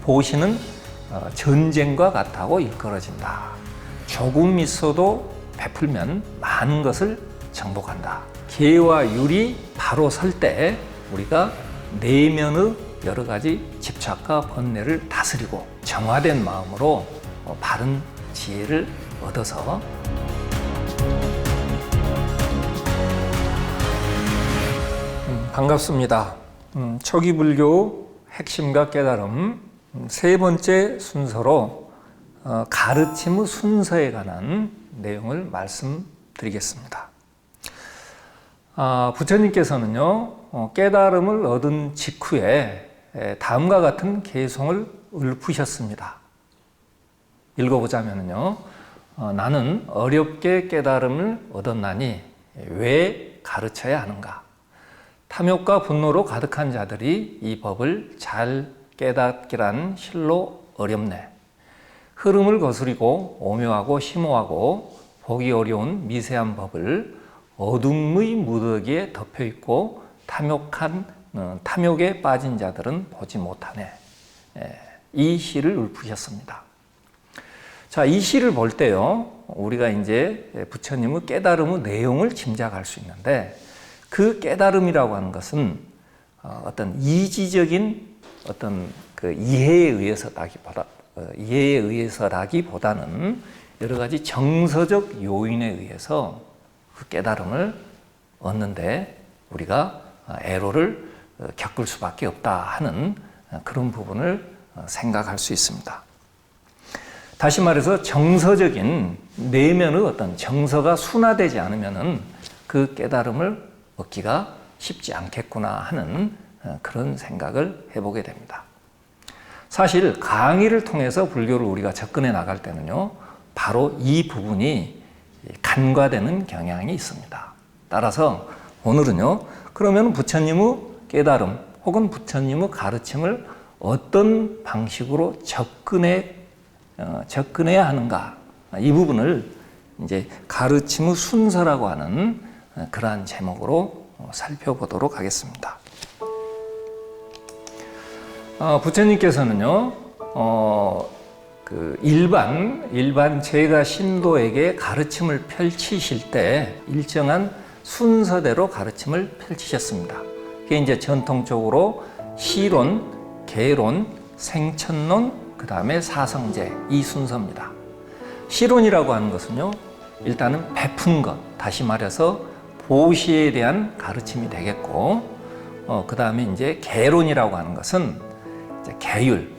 보시는 전쟁과 같다고 일컬어진다. 조금 있어도 베풀면 많은 것을 정복한다. 개와 율이 바로 설 때 우리가 내면의 여러 가지 집착과 번뇌를 다스리고 정화된 마음으로 바른 지혜를 얻어서 반갑습니다. 초기 불교 핵심과 깨달음 세 번째 순서로 가르침의 순서에 관한 내용을 말씀드리겠습니다. 부처님께서는요, 깨달음을 얻은 직후에 다음과 같은 개송을 읊으셨습니다. 읽어보자면요, 나는 어렵게 깨달음을 얻었나니 왜 가르쳐야 하는가? 탐욕과 분노로 가득한 자들이 이 법을 잘 깨닫기란 실로 어렵네. 흐름을 거스리고 오묘하고 심오하고 보기 어려운 미세한 법을 어둠의 무더기에 덮여있고 탐욕에 빠진 자들은 보지 못하네. 이 시를 읊으셨습니다. 자, 이 시를 볼 때요, 우리가 이제 부처님의 깨달음의 내용을 짐작할 수 있는데, 그 깨달음이라고 하는 것은 어떤 이지적인 어떤 그 이해에 의해서라기보다는 여러 가지 정서적 요인에 의해서 그 깨달음을 얻는데 우리가 애로를 겪을 수밖에 없다 하는 그런 부분을 생각할 수 있습니다. 다시 말해서 정서적인 내면의 어떤 정서가 순화되지 않으면은 그 깨달음을 얻기가 쉽지 않겠구나 하는 그런 생각을 해보게 됩니다. 사실 강의를 통해서 불교를 우리가 접근해 나갈 때는요, 바로 이 부분이 간과되는 경향이 있습니다. 따라서 오늘은요, 그러면 부처님의 깨달음 혹은 부처님의 가르침을 어떤 방식으로 접근해야 하는가, 이 부분을 이제 가르침의 순서라고 하는 그러한 제목으로 살펴보도록 하겠습니다. 부처님께서는요, 일반 제가 신도에게 가르침을 펼치실 때 일정한 순서대로 가르침을 펼치셨습니다. 그게 이제 전통적으로 시론, 계론, 생천론, 그 다음에 사성제, 이 순서입니다. 시론이라고 하는 것은요, 일단은 베푼 것, 다시 말해서 보시에 대한 가르침이 되겠고, 그 다음에 이제 계론이라고 하는 것은 이제 계율,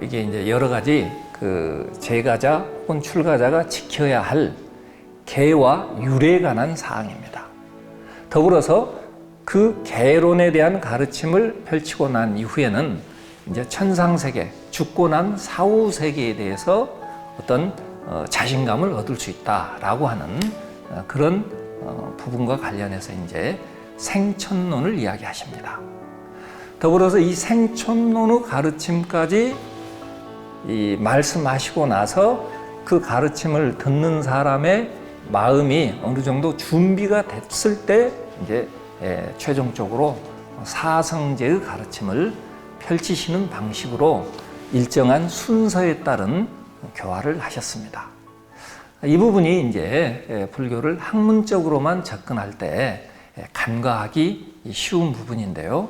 이게 이제 여러 가지 그 제가자 혹은 출가자가 지켜야 할 계와 율에 관한 사항입니다. 더불어서 그 계론에 대한 가르침을 펼치고 난 이후에는 이제 천상세계, 죽고 난 사후세계에 대해서 어떤 자신감을 얻을 수 있다라고 하는 그런 부분과 관련해서 이제 생천론을 이야기하십니다. 더불어서 이 생천론의 가르침까지 말씀하시고 나서 그 가르침을 듣는 사람의 마음이 어느 정도 준비가 됐을 때 이제 최종적으로 사성제의 가르침을 펼치시는 방식으로 일정한 순서에 따른 교화를 하셨습니다. 이 부분이 이제 불교를 학문적으로만 접근할 때 간과하기 쉬운 부분인데요.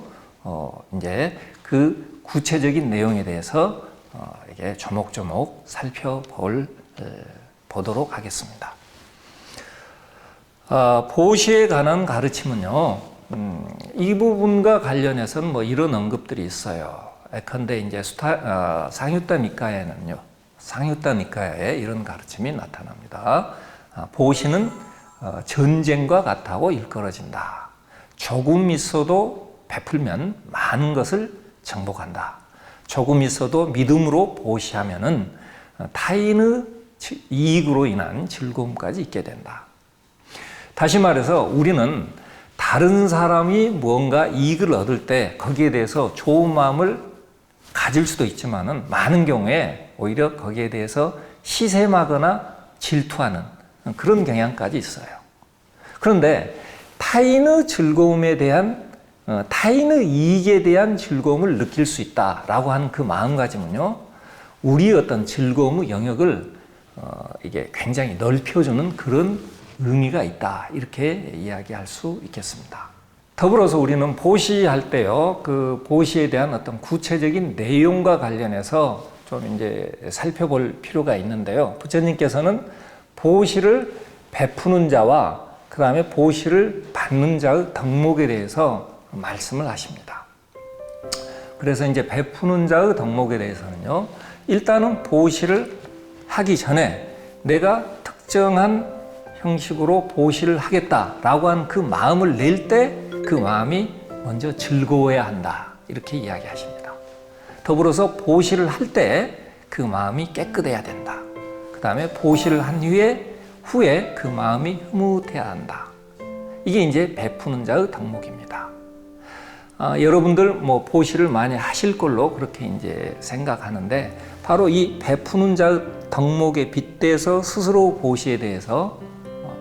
이제 그 구체적인 내용에 대해서 이게 조목조목 살펴보도록 하겠습니다. 보시에 관한 가르침은요, 이 부분과 관련해서는 뭐 이런 언급들이 있어요. 예컨대 이제 상유tta 니카야에 이런 가르침이 나타납니다. 보시는 전쟁과 같다고 일컬어진다. 조금 있어도 베풀면 많은 것을 정복한다. 조금 있어도 믿음으로 보시하면은 타인의 이익으로 인한 즐거움까지 있게 된다. 다시 말해서 우리는 다른 사람이 무언가 이익을 얻을 때 거기에 대해서 좋은 마음을 가질 수도 있지만은 많은 경우에 오히려 거기에 대해서 시샘하거나 질투하는 그런 경향까지 있어요. 그런데 타인의 즐거움에 대한 타인의 이익에 대한 즐거움을 느낄 수 있다라고 하는 그 마음가짐은요, 우리의 어떤 즐거움의 영역을 이게 굉장히 넓혀주는 그런 의미가 있다, 이렇게 이야기할 수 있겠습니다. 더불어서 우리는 보시할 때요, 그 보시에 대한 어떤 구체적인 내용과 관련해서 좀 이제 살펴볼 필요가 있는데요. 부처님께서는 보시를 베푸는 자와 그 다음에 보시를 받는 자의 덕목에 대해서 말씀을 하십니다. 그래서 이제 베푸는 자의 덕목에 대해서는요, 일단은 보시를 하기 전에 내가 특정한 형식으로 보시를 하겠다라고 하는 그 마음을 낼 때 그 마음이 먼저 즐거워야 한다, 이렇게 이야기하십니다. 더불어서 보시를 할 때 그 마음이 깨끗해야 된다. 그 다음에 보시를 한 후에 그 마음이 흐뭇해야 한다. 이게 이제 베푸는 자의 덕목입니다. 여러분들 뭐 보시를 많이 하실 걸로 그렇게 이제 생각하는데, 바로 이 베푸는 자의 덕목에 빗대서 스스로 보시에 대해서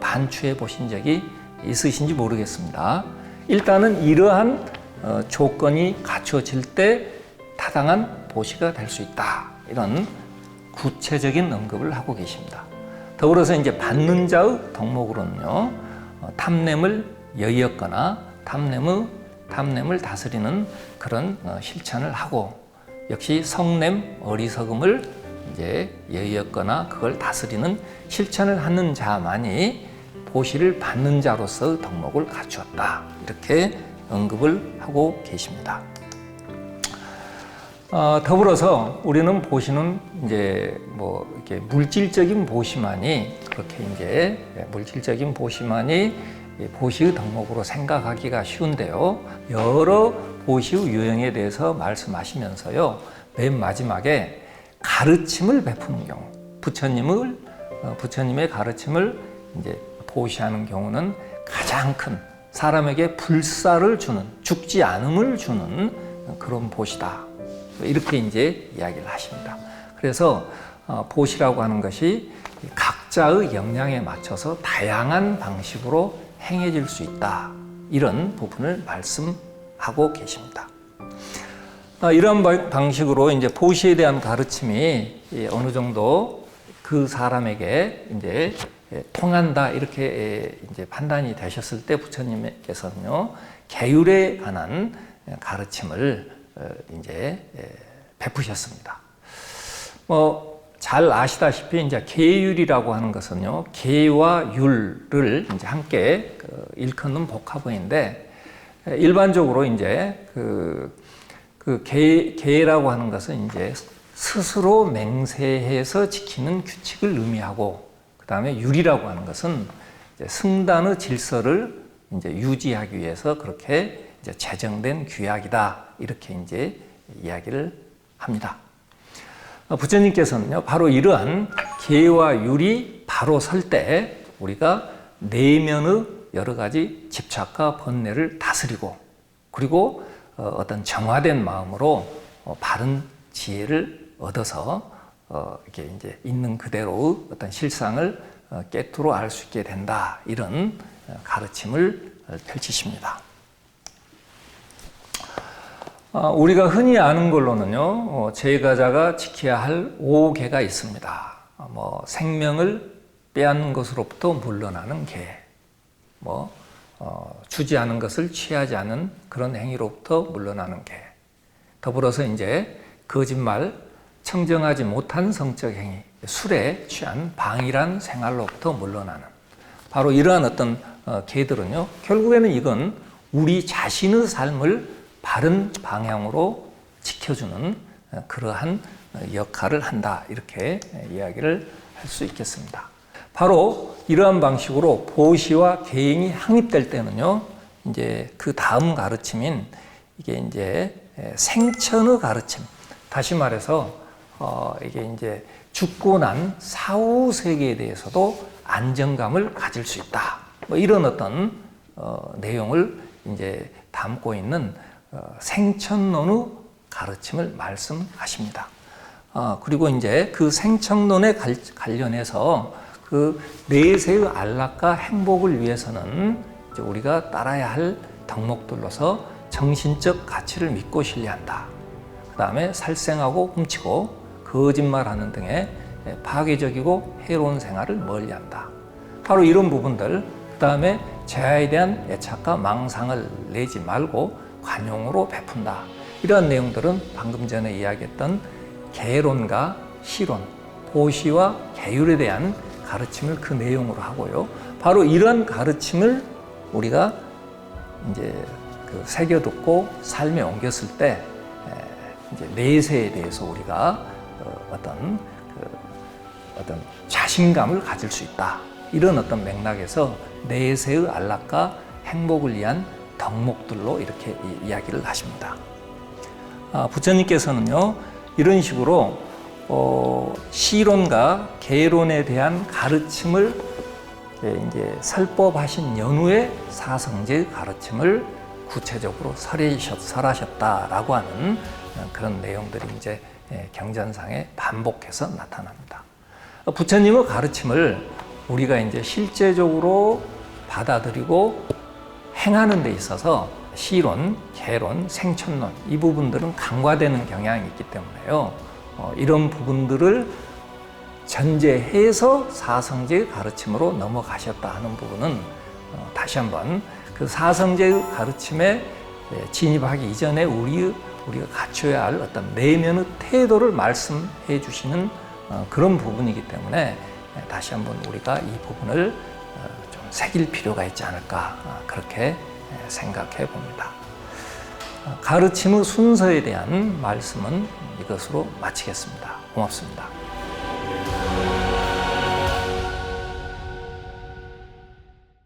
반추해 보신 적이 있으신지 모르겠습니다. 일단은 이러한 조건이 갖춰질 때 타당한 보시가 될 수 있다, 이런 구체적인 언급을 하고 계십니다. 더불어서 이제 받는 자의 덕목으로는요, 탐냄을 여의었거나 탐냄을 다스리는 그런 실천을 하고, 역시 성냄, 어리석음을 이제 여의었거나 그걸 다스리는 실천을 하는 자만이 보시를 받는 자로서의 덕목을 갖추었다, 이렇게 언급을 하고 계십니다. 더불어서 우리는 보시는 이제 뭐 이렇게 물질적인 보시만이 보시의 덕목으로 생각하기가 쉬운데요. 여러 보시의 유형에 대해서 말씀하시면서요, 맨 마지막에 가르침을 베푸는 경우, 부처님의 가르침을 이제 보시하는 경우는 가장 큰 사람에게 불사를 주는, 죽지 않음을 주는 그런 보시다, 이렇게 이제 이야기를 하십니다. 그래서 보시라고 하는 것이 각자의 역량에 맞춰서 다양한 방식으로 행해질 수 있다, 이런 부분을 말씀하고 계십니다. 이런 방식으로 이제 보시에 대한 가르침이 어느 정도 그 사람에게 이제 통한다, 이렇게 이제 판단이 되셨을 때 부처님께서는요, 계율에 관한 가르침을 이제 베푸셨습니다. 잘 아시다시피 이제 계율이라고 하는 것은요, 계와 율을 이제 함께 일컫는 복합어인데, 일반적으로 이제 계라고 하는 것은 이제 스스로 맹세해서 지키는 규칙을 의미하고, 그 다음에 율이라고 하는 것은 이제 승단의 질서를 이제 유지하기 위해서 그렇게 이제 제정된 규약이다, 이렇게 이제 이야기를 합니다. 부처님께서는요, 바로 이러한 계와 율이 바로 설 때 우리가 내면의 여러 가지 집착과 번뇌를 다스리고, 그리고 어떤 정화된 마음으로 바른 지혜를 얻어서 이렇게 이제 있는 그대로의 어떤 실상을 깨트로 알 수 있게 된다, 이런 가르침을 펼치십니다. 우리가 흔히 아는 걸로는요, 제가자가 지켜야 할 5계가 있습니다. 생명을 빼앗는 것으로부터 물러나는 계, 주지 않은 것을 취하지 않은 그런 행위로부터 물러나는 계, 더불어서 이제 거짓말, 청정하지 못한 성적 행위, 술에 취한 방일한 생활로부터 물러나는, 바로 이러한 어떤 계들은요, 결국에는 이건 우리 자신의 삶을 바른 방향으로 지켜주는 그러한 역할을 한다, 이렇게 이야기를 할 수 있겠습니다. 바로 이러한 방식으로 보시와 계행이 확립될 때는요, 이제 그 다음 가르침인 이게 이제 생천의 가르침, 다시 말해서 이게 이제 죽고 난 사후 세계에 대해서도 안정감을 가질 수 있다, 이런 어떤 내용을 이제 담고 있는 생천론의 가르침을 말씀하십니다. 그리고 이제 그 생천론에 관련해서 그 내세의 안락과 행복을 위해서는 이제 우리가 따라야 할 덕목들로서 정신적 가치를 믿고 신뢰한다. 그 다음에 살생하고 훔치고 거짓말하는 등의 파괴적이고 해로운 생활을 멀리한다. 바로 이런 부분들, 그 다음에 재화에 대한 애착과 망상을 내지 말고 관용으로 베푼다. 이러한 내용들은 방금 전에 이야기했던 계론과 시론, 보시와 계율에 대한 가르침을 그 내용으로 하고요. 바로 이러한 가르침을 우리가 이제 그 새겨 듣고 삶에 옮겼을 때 이제 내세에 대해서 우리가 어떤 자신감을 가질 수 있다. 이런 어떤 맥락에서 내세의 안락과 행복을 위한 덕목들로 이렇게 이야기를 하십니다. 부처님께서는요, 이런 식으로 시론과 계론에 대한 가르침을 이제 설법하신 연후에 사성제의 가르침을 구체적으로 설하셨다라고 하는 그런 내용들이 이제 경전상에 반복해서 나타납니다. 부처님의 가르침을 우리가 이제 실제적으로 받아들이고 행하는 데 있어서 시론, 계론, 생천론 이 부분들은 간과되는 경향이 있기 때문에요. 이런 부분들을 전제해서 사성제의 가르침으로 넘어가셨다 하는 부분은 다시 한번 그 사성제의 가르침에 진입하기 이전에 우리가 갖춰야 할 어떤 내면의 태도를 말씀해 주시는 그런 부분이기 때문에 다시 한번 우리가 이 부분을 좀 새길 필요가 있지 않을까 그렇게 생각해 봅니다. 가르침의 순서에 대한 말씀은 이것으로 마치겠습니다. 고맙습니다.